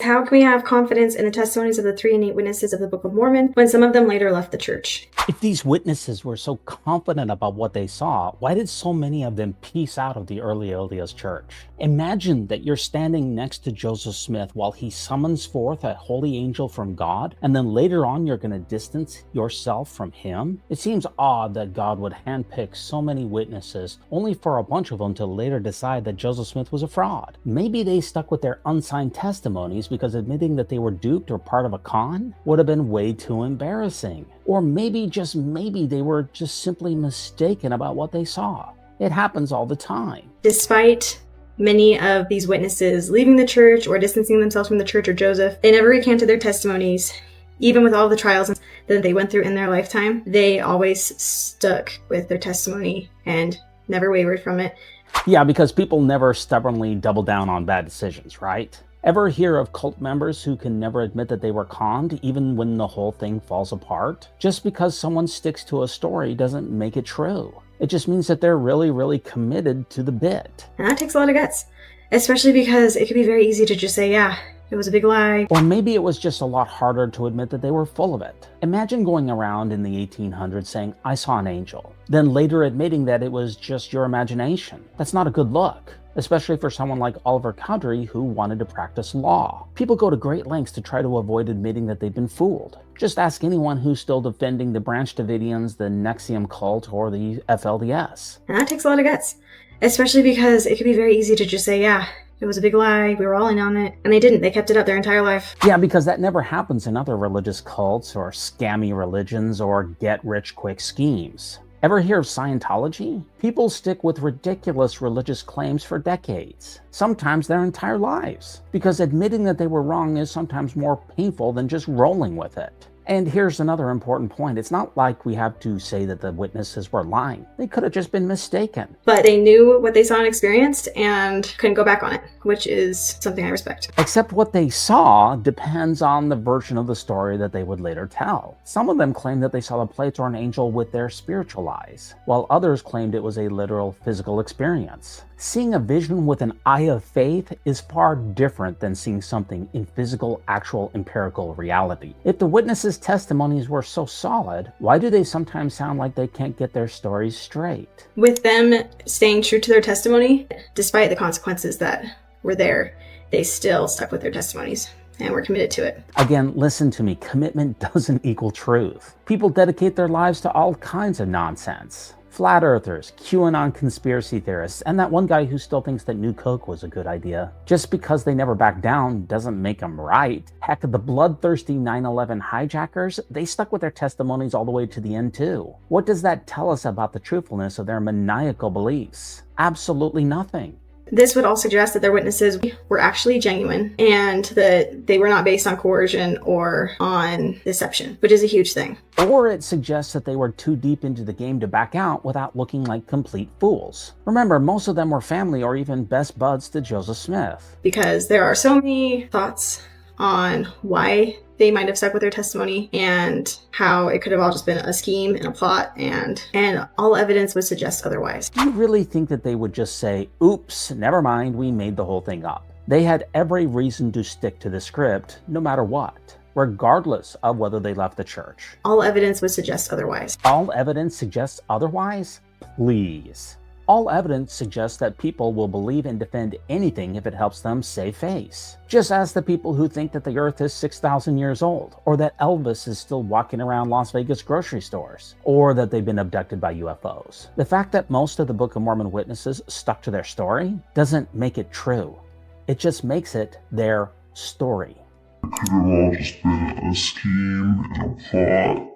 how can we have confidence in the testimonies of the 3 and 8 witnesses of the Book of Mormon when some of them later left the church? If these witnesses were so confident about what they saw, why did so many of them peace out of the early LDS church? Imagine that you're standing next to Joseph Smith while he summons forth a holy angel from God, and then later on you're going to distance yourself from him? It seems odd that God would handpick so many witnesses only for a bunch of them to later decide that Joseph Smith was a fraud. Maybe they stuck with their unsigned testimonies because admitting that they were duped or part of a con would have been way too embarrassing. Or maybe, just maybe, they were just simply mistaken about what they saw. It happens all the time. Despite many of these witnesses leaving the church or distancing themselves from the church or Joseph, they never recanted their testimonies. Even with all the trials that they went through in their lifetime, they always stuck with their testimony and never wavered from it. Yeah, because people never stubbornly double down on bad decisions, right? Ever hear of cult members who can never admit that they were conned even when the whole thing falls apart? Just because someone sticks to a story doesn't make it true. It just means that they're really, really committed to the bit. And that takes a lot of guts, especially because it could be very easy to just say, yeah, it was a big lie. Or maybe it was just a lot harder to admit that they were full of it. Imagine going around in the 1800s saying, I saw an angel, then later admitting that it was just your imagination. That's not a good look, especially for someone like Oliver Cowdery who wanted to practice law. People go to great lengths to try to avoid admitting that they've been fooled. Just ask anyone who's still defending the Branch Davidians, the Nexium cult, or the FLDS. And that takes a lot of guts, especially because it could be very easy to just say, yeah, it was a big lie, we were all in on it. And they didn't. They kept it up their entire life. Yeah, because that never happens in other religious cults or scammy religions or get-rich-quick schemes. Ever hear of Scientology? People stick with ridiculous religious claims for decades, sometimes their entire lives, because admitting that they were wrong is sometimes more painful than just rolling with it. And here's another important point. It's not like we have to say that the witnesses were lying. They could have just been mistaken. But they knew what they saw and experienced and couldn't go back on it, which is something I respect. Except what they saw depends on the version of the story that they would later tell. Some of them claimed that they saw the plates or an angel with their spiritual eyes, while others claimed it was a literal physical experience. Seeing a vision with an eye of faith is far different than seeing something in physical, actual, empirical reality. If the witnesses' testimonies were so solid, why do they sometimes sound like they can't get their stories straight? With them staying true to their testimony, despite the consequences that were there, they still stuck with their testimonies and were committed to it. Again, listen to me. Commitment doesn't equal truth. People dedicate their lives to all kinds of nonsense. Flat earthers, QAnon conspiracy theorists, and that one guy who still thinks that New Coke was a good idea. Just because they never back down doesn't make them right. Heck, the bloodthirsty 9/11 hijackers, they stuck with their testimonies all the way to the end too. What does that tell us about the truthfulness of their maniacal beliefs? Absolutely nothing. This would all suggest that their witnesses were actually genuine and that they were not based on coercion or on deception, which is a huge thing. Or it suggests that they were too deep into the game to back out without looking like complete fools. Remember, most of them were family or even best buds to Joseph Smith. Because there are so many thoughts on why they might have stuck with their testimony and how it could have all just been a scheme and a plot, and all evidence would suggest otherwise. Do you really think that they would just say, oops, never mind, we made the whole thing up? They had every reason to stick to the script, no matter what, regardless of whether they left the church. All evidence would suggest otherwise. All evidence suggests otherwise? Please. All evidence suggests that people will believe and defend anything if it helps them save face. Just ask the people who think that the earth is 6,000 years old, or that Elvis is still walking around Las Vegas grocery stores, or that they've been abducted by UFOs. The fact that most of the Book of Mormon witnesses stuck to their story doesn't make it true. It just makes it their story. It could have all just been a scheme and a plot.